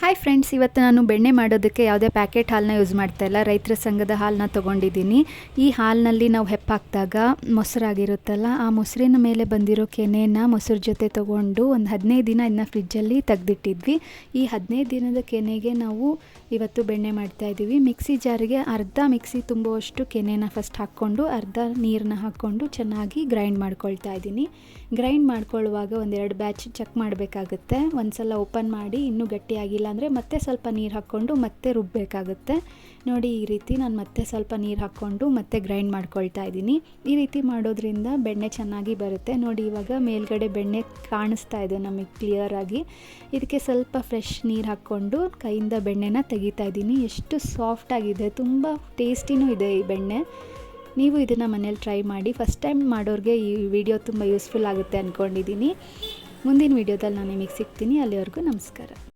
Hi friends, ಇವತ್ತು ನಾನು ಬೆಣ್ಣೆ ಮಾಡೋದಕ್ಕೆ ಯಾವುದೇ ಪ್ಯಾಕೆಟ್ ಹಾಲನ್ನ ಯೂಸ್ ಮಾಡ್ತಾ ಇಲ್ಲ. ರೈತರ ಸಂಘದ ಹಾಲನ್ನ ತೊಗೊಂಡಿದ್ದೀನಿ. ಈ ಹಾಲಿನಲ್ಲಿ ನಾವು ಹೆಪ್ಪಾಕಿದಾಗ ಮೊಸರಾಗಿರುತ್ತಲ್ಲ, ಆ ಮೊಸರಿನ ಮೇಲೆ ಬಂದಿರೋ ಕೆನೆನ ಮೊಸರು ಜೊತೆ ತೊಗೊಂಡು ಒಂದು 15 ದಿನ ಇದನ್ನ ಫ್ರಿಜ್ಜಲ್ಲಿ ತೆಗೆದಿಟ್ಟಿದ್ವಿ. ಈ 15 ದಿನದ ಕೆನೆಗೆ ನಾವು ಇವತ್ತು ಬೆಣ್ಣೆ ಮಾಡ್ತಾಯಿದ್ದೀವಿ. ಮಿಕ್ಸಿ ಜಾರಿಗೆ ಅರ್ಧ ಮಿಕ್ಸಿ ತುಂಬುವಷ್ಟು ಕೆನೆನ ಫಸ್ಟ್ ಹಾಕ್ಕೊಂಡು ಅರ್ಧ ನೀರನ್ನ ಹಾಕ್ಕೊಂಡು ಚೆನ್ನಾಗಿ ಗ್ರೈಂಡ್ ಮಾಡ್ಕೊಳ್ತಾ ಇದ್ದೀನಿ. ಗ್ರೈಂಡ್ ಮಾಡ್ಕೊಳ್ಳುವಾಗ ಒಂದೆರಡು ಬ್ಯಾಚ್ ಚೆಕ್ ಮಾಡಬೇಕಾಗುತ್ತೆ. ಒಂದು ಸಲ ಓಪನ್ ಮಾಡಿ ಇನ್ನೂ ಗಟ್ಟಿಯಾಗಿಲ್ಲ ಅಂದರೆ ಮತ್ತೆ ಸ್ವಲ್ಪ ನೀರು ಹಾಕ್ಕೊಂಡು ಮತ್ತೆ ರುಬ್ಬಬೇಕಾಗುತ್ತೆ. ನೋಡಿ, ಈ ರೀತಿ ನಾನು ಮತ್ತೆ ಸ್ವಲ್ಪ ನೀರು ಹಾಕ್ಕೊಂಡು ಮತ್ತೆ ಗ್ರೈಂಡ್ ಮಾಡ್ಕೊಳ್ತಾ ಇದ್ದೀನಿ. ಈ ರೀತಿ ಮಾಡೋದ್ರಿಂದ ಬೆಣ್ಣೆ ಚೆನ್ನಾಗಿ ಬರುತ್ತೆ. ನೋಡಿ, ಇವಾಗ ಮೇಲ್ಗಡೆ ಬೆಣ್ಣೆ ಕಾಣಿಸ್ತಾ ಇದೆ ನಮಗೆ ಕ್ಲಿಯರಾಗಿ. ಇದಕ್ಕೆ ಸ್ವಲ್ಪ ಫ್ರೆಶ್ ನೀರು ಹಾಕ್ಕೊಂಡು ಕೈಯಿಂದ ಬೆಣ್ಣೆನ ತೆಗಿತಾ ಇದ್ದೀನಿ. ಎಷ್ಟು ಸಾಫ್ಟಾಗಿದೆ, ತುಂಬ ಟೇಸ್ಟಿನೂ ಇದೆ ಈ ಬೆಣ್ಣೆ. ನೀವು ಇದನ್ನು ಮನೇಲಿ ಟ್ರೈ ಮಾಡಿ. ಫಸ್ಟ್ ಟೈಮ್ ಮಾಡೋರಿಗೆ ಈ ವಿಡಿಯೋ ತುಂಬ ಯೂಸ್ಫುಲ್ ಆಗುತ್ತೆ ಅಂದ್ಕೊಂಡಿದ್ದೀನಿ. ಮುಂದಿನ ವಿಡಿಯೋದಲ್ಲಿ ನಾನು ನಿಮಗೆ ಸಿಗ್ತೀನಿ. ಅಲ್ಲಿವರೆಗೂ ನಮಸ್ಕಾರ.